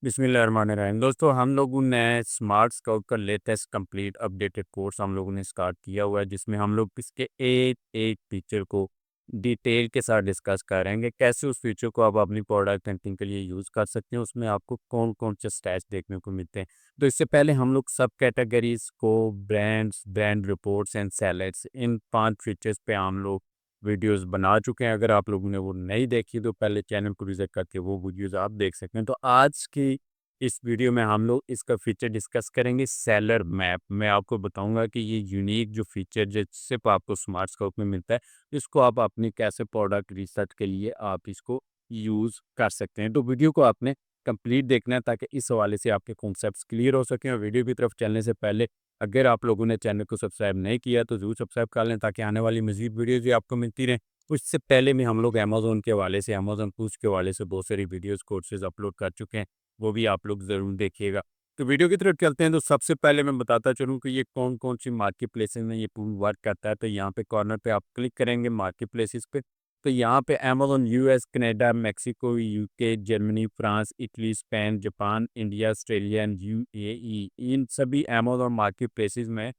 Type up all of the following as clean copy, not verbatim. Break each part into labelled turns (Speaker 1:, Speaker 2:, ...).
Speaker 1: बिस्मिल्लाहिर्रहमानिर्रहीम। दोस्तों, हम लोगों ने स्मार्ट स्काउट का लेटेस्ट कंप्लीट अपडेटेड कोर्स हम लोगों ने स्टार्ट किया हुआ है, जिसमें हम लोग इसके एक एक फीचर को डिटेल के साथ डिस्कस करेंगे। कैसे उस फीचर को आप अपनी प्रोडक्ट हंटिंग के लिए यूज़ कर सकते हैं, उसमें आपको कौन कौन से स्टैट्स देखने को मिलते हैं। तो इससे पहले हम लोग सब कैटेगरीज को brands, brand reports and selects, in 5 features पे हम लोग वीडियोस बना चुके हैं। अगर आप लोगों ने वो नहीं देखी तो पहले चैनल को विजिट करके वो वीडियोस आप देख सकते हैं। तो आज की इस वीडियो में हम लोग इसका फीचर डिस्कस करेंगे, सेलर मैप। मैं आपको बताऊंगा कि ये यूनिक जो फीचर जो सिर्फ आपको स्मार्ट स्कोप में मिलता है, इसको आप अपनी कैसे प्रोडक्ट रिसर्च के लिए आप इसको यूज़ कर सकते हैं। तो वीडियो को आपने कंप्लीट देखना है ताकि इस हवाले से आपके कॉन्सेप्ट्स क्लियर हो सकें। और वीडियो की तरफ चलने से पहले अगर आप लोगों ने चैनल को सब्सक्राइब नहीं किया तो ज़रूर सब्सक्राइब कर लें ताकि आने वाली मज़ीद वीडियोज़ भी आपको मिलती रहें। उससे पहले भी हम लोग अमेज़न के हवाले से, अमेज़न पूछ के हवाले से बहुत सारी वीडियोज़, कोर्सेज़ अपलोड कर चुके हैं। वो भी आप लोग ज़रूर देखिएगा। तो वीडियो की तरफ चलते हैं। तो सबसे पहले मैं बताता चलूँ कि ये कौन-कौन सी मार्केट प्लेसेस में ये टूल वर्क करता है। तो यहाँ पे कॉर्नर पे आप क्लिक करेंगे मार्केट प्लेसेस पे। तो यहाँ पे Amazon US, Canada, Mexico, UK, Germany, France, Italy, Spain, Japan, India, Australia and UAE, इन सभी अमेज़न मार्केट प्लेसेस में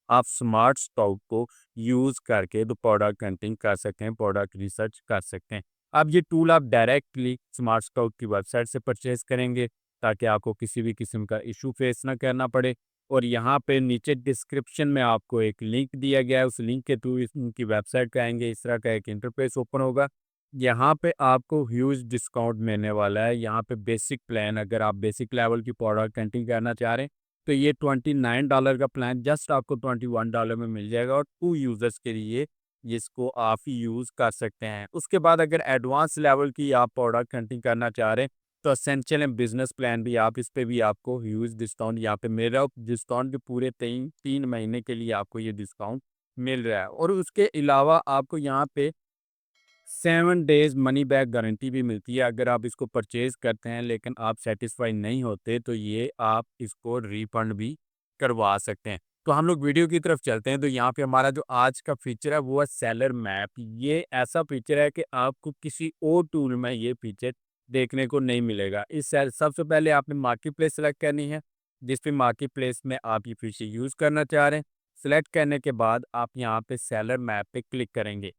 Speaker 1: आप स्मार्ट स्टॉक को यूज़ करके तो प्रोडक्ट हंटिंग कर सकते हैं, प्रोडक्ट रिसर्च कर सकते हैं। अब ये टूल आप डायरेक्टली स्मार्ट स्टॉक की वेबसाइट से परचेज करेंगे ताकि आपको किसी भी किस्म का इशू फेस ना करना पड़े। और यहाँ पे नीचे डिस्क्रिप्शन में आपको एक लिंक दिया गया है, उस लिंक के थ्रू उनकी वेबसाइट पे आएंगे, इस तरह का एक इंटरफेस ओपन होगा। यहाँ पे आपको ह्यूज डिस्काउंट मिलने वाला है। यहाँ पे बेसिक प्लान, अगर आप बेसिक लेवल की प्रोडक्ट हंटिंग करना चाह रहे हैं तो ये $29 का प्लान जस्ट आपको $21 में मिल जाएगा, और 2 यूज़र्स के लिए जिसको आप यूज़ कर सकते हैं। उसके बाद अगर एडवांस लेवल की आप प्रोडक्ट हंटिंग करना चाह रहे हैं तो एसेंशियल एंड बिजनेस प्लान भी आप, इस पे भी आपको ह्यूज डिस्काउंट यहाँ पे मिल रहा है। डिस्काउंट के पूरे 3 महीने के लिए आपको ये डिस्काउंट मिल रहा है। और उसके अलावा आपको यहाँ पे 7 डेज़ मनी बैक गारंटी भी मिलती है। अगर आप इसको परचेज़ करते हैं लेकिन आप सैटिस्फाई नहीं होते तो ये आप इसको रिफंड भी करवा सकते हैं। तो हम लोग वीडियो की तरफ चलते हैं। तो यहाँ पे हमारा जो आज का फीचर है वो है सेलर मैप। ये ऐसा फीचर है कि आपको किसी और टूल में ये फीचर देखने को नहीं मिलेगा। सबसे पहले आपने मार्केट प्लेस सेलेक्ट करनी है, जिस भी मार्केट प्लेस में आप ये फीचर यूज़ करना चाह रहे हैं। सेलेक्ट करने के बाद आप यहाँ पे सेलर मैप पे क्लिक करेंगे।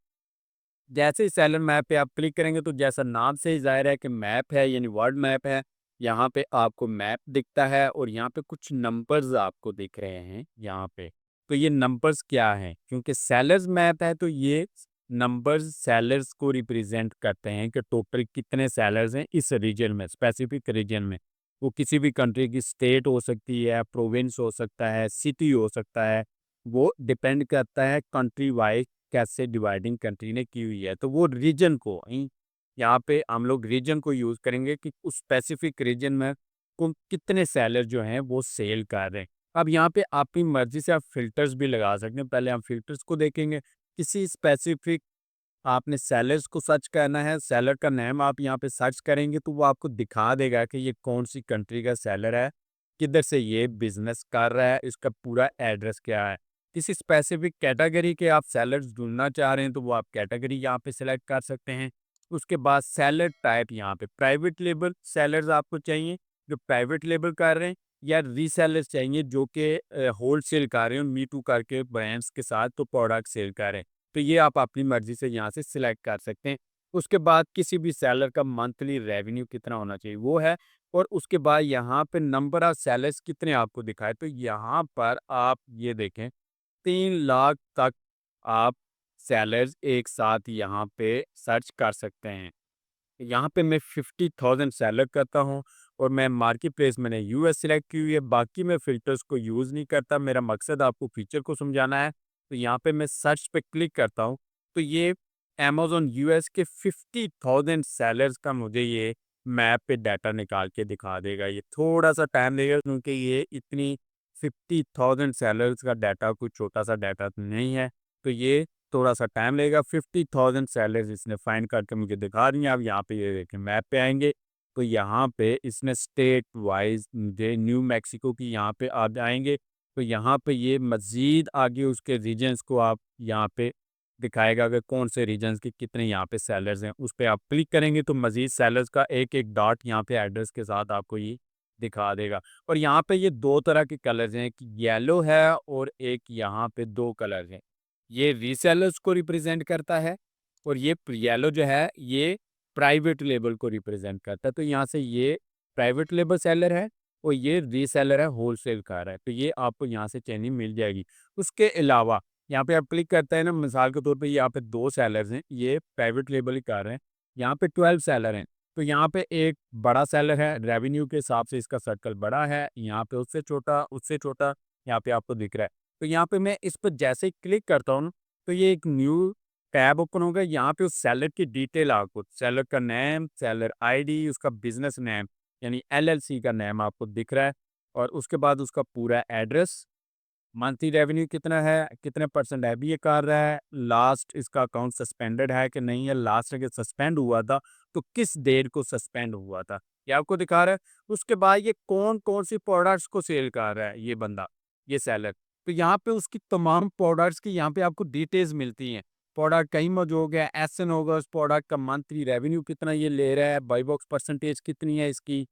Speaker 1: जैसे ही सेलर मैप पे आप क्लिक करेंगे तो जैसा नाम से ही ज़ाहिर है कि मैप है, यानी वर्ल्ड मैप है। यहाँ पे आपको मैप दिखता है और यहाँ पे कुछ नंबर्स आपको दिख रहे हैं यहाँ पे। तो ये नंबर्स क्या हैं? क्योंकि सेलर्स मैप है तो ये नंबर्स सेलर्स को रिप्रेजेंट करते हैं कि टोटल कितने सेलर्स हैं इस रीजन में, स्पेसिफिक रीजन में। वो किसी भी कंट्री की स्टेट हो सकती है, प्रोविंस हो सकता है, सिटी हो सकता है। वो डिपेंड करता है कंट्री वाइज कैसे डिवाइडिंग कंट्री ने की हुई है। तो वो रीजन को यहाँ पे हम लोग रीजन को यूज़ करेंगे कि उस स्पेसिफिक रीजन में कितने सेलर जो हैं वो सेल कर रहे हैं। अब यहाँ पे आपकी मर्जी से आप फिल्टर्स भी लगा सकते हैं। पहले हम फिल्टर्स को देखेंगे। किसी स्पेसिफिक आपने सेलर्स को सर्च करना है, सेलर का नेम आप यहाँ पे सर्च करेंगे तो वो आपको दिखा देगा कि ये कौन सी कंट्री का सेलर है, किधर से ये बिजनेस कर रहा है, इसका पूरा एड्रेस क्या है। किसी स्पेसिफिक कैटेगरी के आप सेलर्स ढूंढना चाह रहे हैं तो वो आप कैटेगरी यहाँ पे सेलेक्ट कर सकते हैं। उसके बाद सेलर टाइप, यहाँ पे प्राइवेट लेबल सेलर्स आपको चाहिए जो प्राइवेट लेबल कर रहे हैं, या रीसेलर्स चाहिए जो कि होल सेल कर रहे हैं, मी टू करके ब्रांड्स के साथ तो प्रोडक्ट सेल कर रहे हैं। तो ये आप अपनी मर्जी से यहाँ से सिलेक्ट कर सकते हैं। उसके बाद किसी भी सेलर का मंथली रेवेन्यू कितना होना चाहिए वो है। और उसके बाद यहाँ पे नंबर ऑफ सेलर्स कितने आपको दिखाए, तो यहाँ पर आप ये देखें 3 लाख तक आप सेलर्स एक साथ यहाँ पे सर्च कर सकते हैं। यहाँ पे मैं 50,000 सेलेक्ट करता हूँ और मैं मार्केट प्लेस मैंने यूएस सेलेक्ट की हुई है। बाकी मैं फ़िल्टर्स को यूज़ नहीं करता, मेरा मकसद आपको फीचर को समझाना है। तो यहाँ पे मैं सर्च पे क्लिक करता हूँ तो ये अमेज़न यूएस के 50,000 सेलर्स का मुझे ये मैप पे डाटा निकाल के दिखा देगा। ये थोड़ा-सा टाइम लेगा क्योंकि ये इतनी 50,000 सेलर्स का डाटा कोई छोटा-सा डाटा तो नहीं है। तो ये थोड़ा-सा टाइम लगेगा। 50,000 सेलर्स इसने फाइंड करके मुझे दिखा रही हैं। आप यहाँ पे ये देखें मैप पे आएँगे तो यहाँ पे इसने स्टेट वाइज़ मुझे न्यू मेक्सिको की यहाँ पे आप जाएँगे तो यहाँ पे ये मज़ीद आगे उसके रीजन्स को आप यहाँ पे दिखाएगा कि कौन से रीजन्स के कितने यहाँ पे सेलर्स हैं। उस पे आप क्लिक करेंगे तो मज़ीद सेलर्स का एक-एक डॉट यहाँ पे एड्रेस के साथ आपको ये दिखा देगा। और यहाँ पे ये 2 तरह के कलर्स हैं, एक येलो है और एक यहाँ पे 2 कलर्स हैं। ये रीसेलर्स को रिप्रेजेंट करता है और ये येलो जो है ये प्राइवेट लेबल को रिप्रेजेंट करता है। तो यहाँ से ये प्राइवेट लेबल सेलर है और ये रीसेलर है, होलसेल कार है। तो ये आपको यहाँ से चेंजिंग मिल जाएगी। उसके अलावा यहाँ पे आप क्लिक करते हैं ना, मिसाल के तौर पे यहाँ पे 2 सेलर्स हैं, ये प्राइवेट लेबल की कार हैं, यहाँ पे 12 सेलर हैं। तो यहाँ पे एक बड़ा सेलर है, रेवेन्यू के हिसाब से इसका सर्कल बड़ा है, यहाँ पे उससे छोटा यहाँ पे आपको दिख रहा है। तो यहाँ पे मैं इस पर जैसे ही क्लिक करता हूँ, तो ये एक न्यू टैब ओपन होगा। यहाँ पे उस सेलर की डिटेल आपको, सेलर का नेम, सेलर आईडी, उसका बिजनेस नेम यानी एलएलसी का नेम आपको दिख रहा है और उसके बाद उसका पूरा एड्रेस, मंथली रेवेन्यू कितना है, कितने परसेंट अभी ये कर रहा है, लास्ट इसका अकाउंट सस्पेंडेड है कि नहीं है, लास्ट अगर सस्पेंड हुआ था तो किस डेट को सस्पेंड हुआ था, ये आपको दिखा रहा है। उसके बाद ये कौन कौन सी प्रोडक्ट्स को सेल कर रहा है ये बंदा, ये सेलर। तो यहाँ पे उसकी तमाम प्रोडक्ट्स की यहाँ पे आपको डिटेल्स मिलती हैं। प्रोडक्ट कहीं मौजूद है, एसएन होगा, उस प्रोडक्ट का मंथली रेवेन्यू कितना ये ले रहा है, बाई बॉक्स परसेंटेज कितनी है इसकी,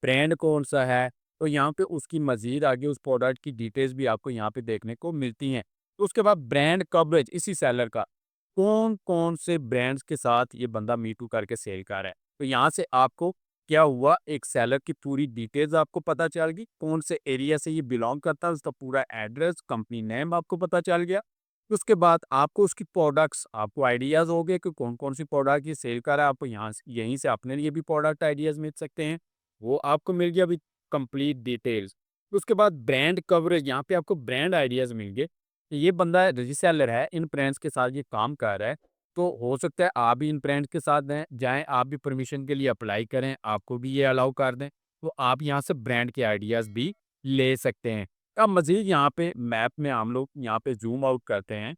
Speaker 1: ब्रांड कौन सा है। तो यहाँ पे उसकी मज़ीद आगे उस प्रोडक्ट की डिटेल्स भी आपको यहाँ पे देखने को मिलती हैं। तो उसके बाद ब्रांड कवरेज इसी सेलर का, कौन-कौन से ब्रांड्स के साथ ये बंदा मी टू करके सेल कर रहा है। तो यहाँ से आपको क्या हुआ, एक सेलर की पूरी डिटेल्स आपको पता चल गई, कौन से एरिया से ये बिलॉन्ग करता है, उसका पूरा एड्रेस, कंपनी नेम आपको पता चल गया। उसके बाद आपको उसकी प्रोडक्ट्स, आपको आइडियाज़ हो गए कि कौन-कौन सी प्रोडक्ट ये सेल कर रहा है। आपको यहाँ से यहीं से अपने लिए भी प्रोडक्ट आइडियाज़ मिल सकते हैं, वो आपको मिल गया अभी कंप्लीट डिटेल्स। उसके बाद ब्रांड कवरेज, यहाँ पे आपको ब्रांड आइडियाज़ मिल गए। ये बंदा रीसेलर है, इन ब्रांड्स के साथ ये काम कर रहा है, तो हो सकता है आप भी इन ब्रांड्स के साथ दें जाएँ, आप भी परमिशन के लिए अप्लाई करें, आपको भी ये अलाउ कर दें, तो आप यहाँ से ब्रांड के आइडियाज़ भी ले सकते हैं। अब मज़ीद यहाँ पे मैप में हम लोग यहाँ पे ज़ूम आउट करते हैं।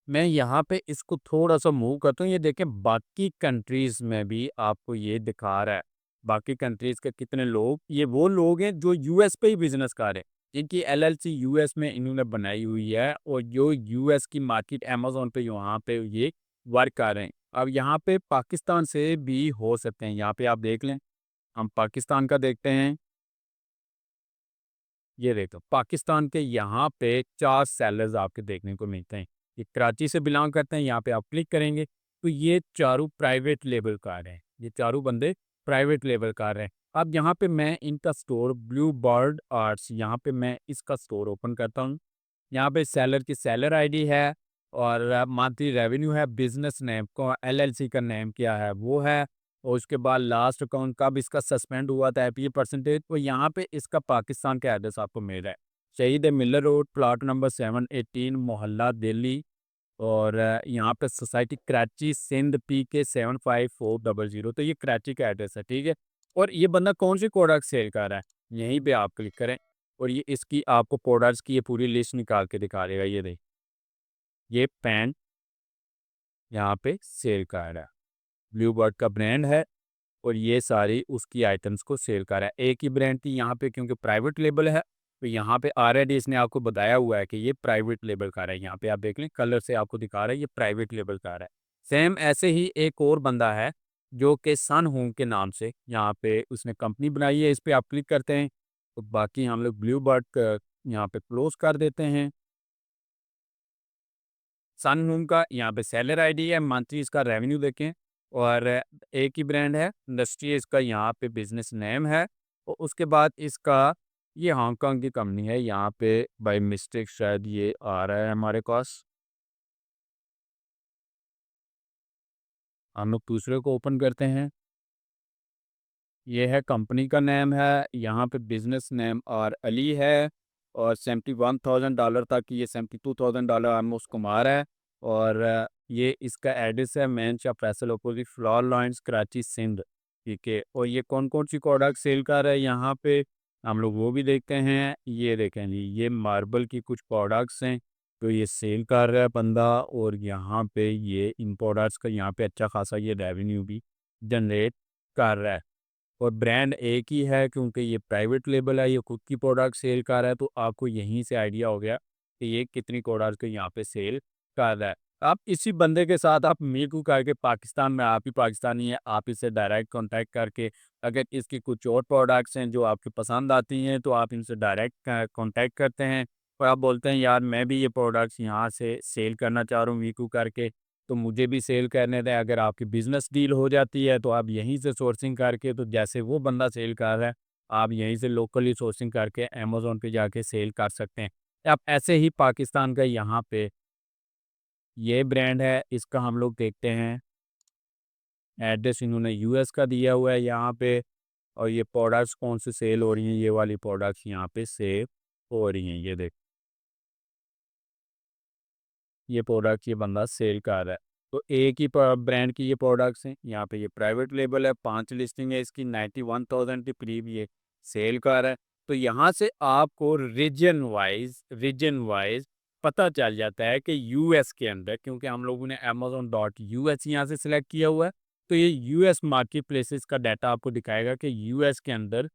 Speaker 1: मैं यहाँ पे इसको थोड़ा-सा मूव करता हूँ, ये देखें बाकी कंट्रीज़ में भी आपको ये दिखा रहा है। बाकी कंट्रीज़ के कितने लोग, ये वो लोग हैं जो यूएस पे ही बिज़नेस कर रहे हैं, जिनकी एलएलसी यूएस में इन्होंने बनाई हुई है और जो यूएस की मार्केट अमेज़न पे यहाँ पे ये वर्क कर रहे हैं। अब यहाँ पे पाकिस्तान से भी हो सकते हैं, यहाँ पे आप देख लें, हम पाकिस्तान का देखते हैं। ये देखो पाकिस्तान के यहाँ पे 4 सेलर्स आपके देखने को मिलते हैं। ये कराची से बिलॉन्ग करते हैं, यहाँ पे आप क्लिक करेंगे तो ये चारों प्राइवेट लेबल कार हैं। ये चारों बंदे प्राइवेट लेबल कार हैं। अब यहाँ पे मैं इनका स्टोर ब्लू बर्ड आर्ट्स, यहाँ पे मैं इसका स्टोर ओपन करता हूँ। यहाँ पे सेलर की सेलर आईडी है और मंथली रेवेन्यू है, बिजनेस नेम को एलएलसी का नेम क्या है वो है और उसके बाद लास्ट अकाउंट कब इसका सस्पेंड हुआ था एपीए परसेंटेज। तो यहाँ पे इसका पाकिस्तान का एड्रेस आपको मिल रहा है, शहीद मिलर रोड, प्लाट नंबर 718, मोहल्ला दिल्ली और यहाँ पे सोसाइटी कराची, सिंध PK 75400। तो ये कराची का एड्रेस है, ठीक है। और ये बंदा कौन सी प्रोडक्ट सेल कर रहा है, यहीं पे आप क्लिक करें और ये इसकी आपको प्रोडक्ट्स की ये पूरी लिस्ट निकाल के दिखा देगा। ये देख, ये पैंट यहाँ पे सेल कर रहा है, ब्लू बर्ड का ब्रांड है और ये सारी उसकी आइटम्स को सेल कर रहा है। एक ही ब्रांड थी यहाँ पे, क्योंकि प्राइवेट लेबल है तो यहाँ पे ऑलरेडी इसने आपको बताया हुआ है कि ये प्राइवेट लेबल का है। यहाँ पे आप देख लें, कलर से आपको दिखा रहा है ये प्राइवेट लेबल का है। सेम ऐसे ही एक और बंदा है जो कि सन होम के नाम से यहाँ पे उसने कंपनी बनाई है, इस पर आप क्लिक करते हैं तो बाकी हम लोग ब्लू बर्ड यहाँ पे क्लोज कर देते हैं। सन होम का यहाँ पे सेलर आईडी है, मंथली इसका रेवेन्यू देखें और एक ही ब्रांड है, इंडस्ट्री इसका यहाँ पे बिजनेस नेम है और उसके बाद इसका ये हांगकांग की कंपनी है। यहाँ पे बाय मिस्टेक शायद ये आ रहा है हमारे पास, हम लोग दूसरे को ओपन करते हैं। ये है कंपनी का नेम है, यहाँ पे बिजनेस नेम और अली है और $71,000 तक, ये $72,000 ऑलमोस्ट कमा रहा है और ये इसका एड्रेस है main Shah Faisal opposite Flower Lines Karachi Sindh, ठीक है। और ये कौन कौन सी प्रोडक्ट सेल कर रहा है यहाँ पे हम लोग वो भी देखते हैं। ये देखें जी, ये मार्बल की कुछ प्रोडक्ट्स हैं तो ये सेल कर रहा है बंदा और यहाँ पे ये इन प्रोडक्ट्स का यहाँ पे अच्छा खासा ये रेवेन्यू भी जनरेट कर रहा है और ब्रांड एक ही है क्योंकि ये प्राइवेट लेबल है, ये खुद की प्रोडक्ट सेल कर रहा है। तो आपको यहीं से आइडिया हो गया कि ये कितनी प्रोडक्ट को यहाँ पे सेल कर रहा है। आप इसी बंदे के साथ आप मीकू करके पाकिस्तान में, आप ही पाकिस्तानी हैं, आप इससे डायरेक्ट कॉन्टैक्ट करके अगर इसकी कुछ और प्रोडक्ट्स हैं जो आपको पसंद आती हैं तो आप इनसे डायरेक्ट कॉन्टैक्ट करते हैं और आप बोलते हैं यार मैं भी ये प्रोडक्ट्स यहाँ से सेल करना चाह रहा हूँ मीकू करके, तो मुझे भी सेल करने दें। अगर आपकी बिज़नेस डील हो जाती है तो आप यहीं से सोर्सिंग करके, तो जैसे वो बंदा सेल कर रहा है आप यहीं से लोकली सोर्सिंग करके अमेज़न पे जाके सेल कर सकते हैं। आप ऐसे ही पाकिस्तान का यहाँ पे ये ब्रांड है, इसका हम लोग देखते हैं, एड्रेस इन्होंने यूएस का दिया हुआ है यहाँ पे और ये प्रोडक्ट्स कौन से सेल हो रही हैं, ये वाली प्रोडक्ट्स यहाँ पे सेल हो रही हैं। ये देख, ये प्रोडक्ट ये बंदा सेल कर रहा है। तो एक ही ब्रांड की ये प्रोडक्ट्स हैं, यहाँ पे ये प्राइवेट लेबल है, 5 लिस्टिंग है इसकी, 91,000 के करीब ये सेल कर रहा है। तो यहाँ से आपको रीजन वाइज पता चल जाता है कि यूएस के अंदर, क्योंकि हम लोगों ने amazon.us यहाँ से सिलेक्ट किया हुआ है, तो ये यूएस मार्केट प्लेसेस का डाटा आपको दिखाएगा कि यूएस के अंदर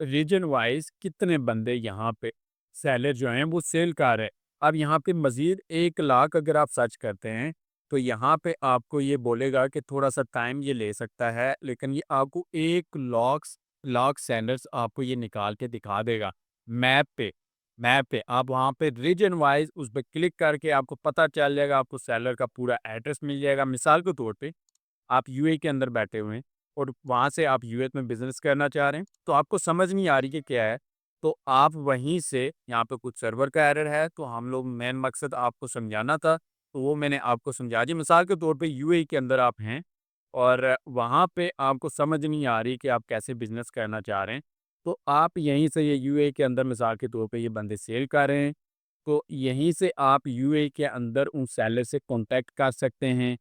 Speaker 1: रीजन वाइज कितने बंदे यहाँ पे सेलर जो हैं वो सेल कर रहे हैं। अब यहाँ पे मज़ीद 1 लाख अगर आप सर्च करते हैं तो यहाँ पे आपको ये बोलेगा कि थोड़ा सा टाइम ये ले सकता है, लेकिन ये आपको 1 लाख सेलर्स आपको ये निकाल के दिखा देगा मैप पे आप वहाँ पे रीजन वाइज उस पर क्लिक करके आपको पता चल जाएगा, आपको सेलर का पूरा एड्रेस मिल जाएगा। मिसाल के तौर पे आप यूएई के अंदर बैठे हुए हैं और वहाँ से आप यूएस में बिज़नेस करना चाह रहे हैं, तो आपको समझ नहीं आ रही कि क्या है, तो आप वहीं से, यहाँ पे कुछ सर्वर का एरर है, तो हम लोग मेन मकसद आपको समझाना था, तो वो मैंने आपको समझा दिया। मिसाल के तौर पे यूएई के अंदर आप हैं और वहाँ पे आपको समझ नहीं आ रही कि आप कैसे बिज़नेस करना चाह रहे हैं, तो आप यहीं से ये यूएई के अंदर मिसाल के तौर पे ये बंदे सेल कर रहे हैं, तो यहीं से आप यूएई के अंदर उन सेलर से कॉन्टैक्ट कर सकते हैं,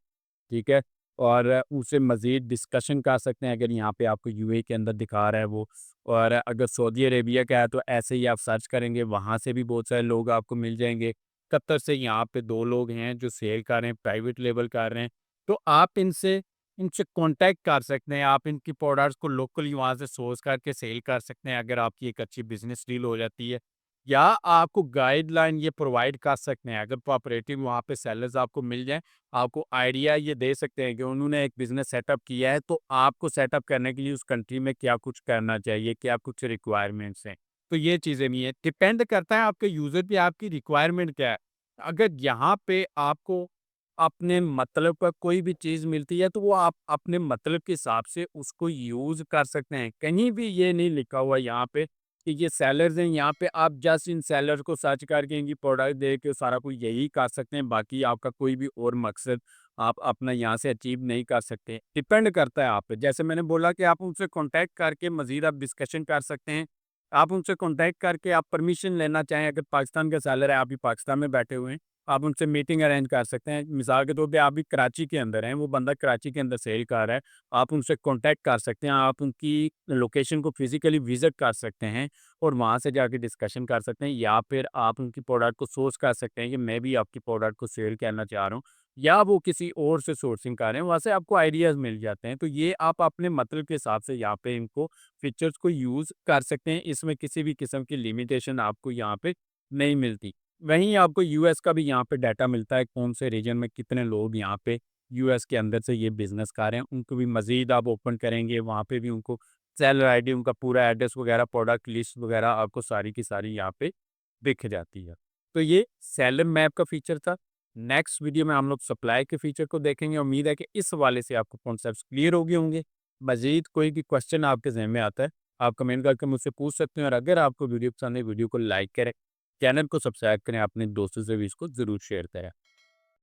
Speaker 1: ठीक है? और उससे मज़ीद डिस्कशन कर सकते हैं अगर यहाँ पे आपको यूएई के अंदर दिखा रहा है वो। और अगर सऊदी अरेबिया का है तो ऐसे ही आप सर्च करेंगे, वहाँ से भी बहुत सारे लोग आपको मिल जाएँगे। कतर से यहाँ पे 2 लोग हैं जो सेल कर रहे हैं, प्राइवेट लेबल कर रहे हैं। तो आप इनसे इनसे कॉन्टैक्ट कर सकते हैं, आप इनकी प्रोडक्ट्स को लोकली वहाँ से सोर्स करके सेल कर सकते हैं अगर आपकी एक अच्छी बिज़नेस डील हो जाती है। या आपको गाइडलाइन ये प्रोवाइड कर सकते हैं, अगर कोऑपरेटिव वहाँ पे सेलर्स आपको मिल जाएँ, आपको आइडिया ये दे सकते हैं कि उन्होंने एक बिज़नेस सेटअप किया है, तो आपको सेटअप करने के लिए उस कंट्री में क्या कुछ करना चाहिए, क्या कुछ रिक्वायरमेंट्स हैं। तो ये चीज़ें भी हैं, डिपेंड करता है आपके यूज़र पे आपकी रिक्वायरमेंट क्या है। अगर यहाँ पे आपको अपने मतलब का कोई भी चीज़ मिलती है, तो वो आप अपने मतलब के हिसाब से उसको यूज़ कर सकते हैं। कहीं भी ये नहीं लिखा हुआ यहाँ पे कि ये सेलर्स हैं, यहाँ पे आप जस्ट इन सेलर्स को सर्च करके इनकी प्रोडक्ट देख के सारा कुछ यही कर सकते हैं, बाकी आपका कोई भी और मकसद आप अपना यहाँ से अचीव नहीं कर सकते। डिपेंड करता है आप पे। जैसे मैंने बोला कि आप उनसे कॉन्टैक्ट करके मज़ीद आप डिस्कशन कर सकते हैं। आप उनसे कॉन्टैक्ट करके आप परमिशन लेना चाहें, अगर पाकिस्तान का सेलर है, आप भी पाकिस्तान में बैठे हुए हैं, आप उनसे मीटिंग अरेंज कर सकते हैं। मिसाल के तौर पे आप भी कराची के अंदर हैं, वो बंदा कराची के अंदर सेल कर रहा है, आप उनसे कॉन्टैक्ट कर सकते हैं, आप उनकी लोकेशन को फिज़िकली विज़िट कर सकते हैं और वहाँ से जाके डिस्कशन कर सकते हैं, या फिर आप उनकी प्रोडक्ट को सोर्स कर सकते हैं कि मैं भी आपकी प्रोडक्ट को सेल करना चाह रहा हूँ, या वो किसी और से सोर्सिंग कर रहे हैं, वहाँ से आपको आइडियाज़ मिल जाते हैं। तो ये आप अपने मतलब के हिसाब से यहाँ पे इनको फीचर्स को यूज़ कर सकते हैं, इसमें किसी भी किस्म की लिमिटेशन आपको यहाँ पे नहीं मिलती। वहीं आपको यूएस का भी यहाँ पे डाटा मिलता है, कौन से रीजन में कितने लोग यहाँ पे यूएस के अंदर से ये बिज़नेस कर रहे हैं, उनको भी मज़ीद आप ओपन करेंगे, वहाँ पे भी उनको सेलर आईडी, उनका पूरा एड्रेस वगैरह, प्रोडक्ट लिस्ट वगैरह आपको सारी की सारी यहाँ पे दिख जाती है। तो ये सेलर मैप का फीचर था। नेक्स्ट वीडियो में हम लोग सप्लाई के फीचर को देखेंगे। उम्मीद है कि इस हवाले से आपको कॉन्सेप्ट्स क्लियर हो गए होंगे। मज़ीद कोई भी क्वेश्चन आपके ज़हन में आता है, आप कमेंट करके मुझसे पूछ सकते हैं और अगर आपको वीडियो पसंद है, वीडियो को लाइक करें, चैनल को सब्सक्राइब करें, अपने दोस्तों से भी इसको ज़रूर शेयर करें।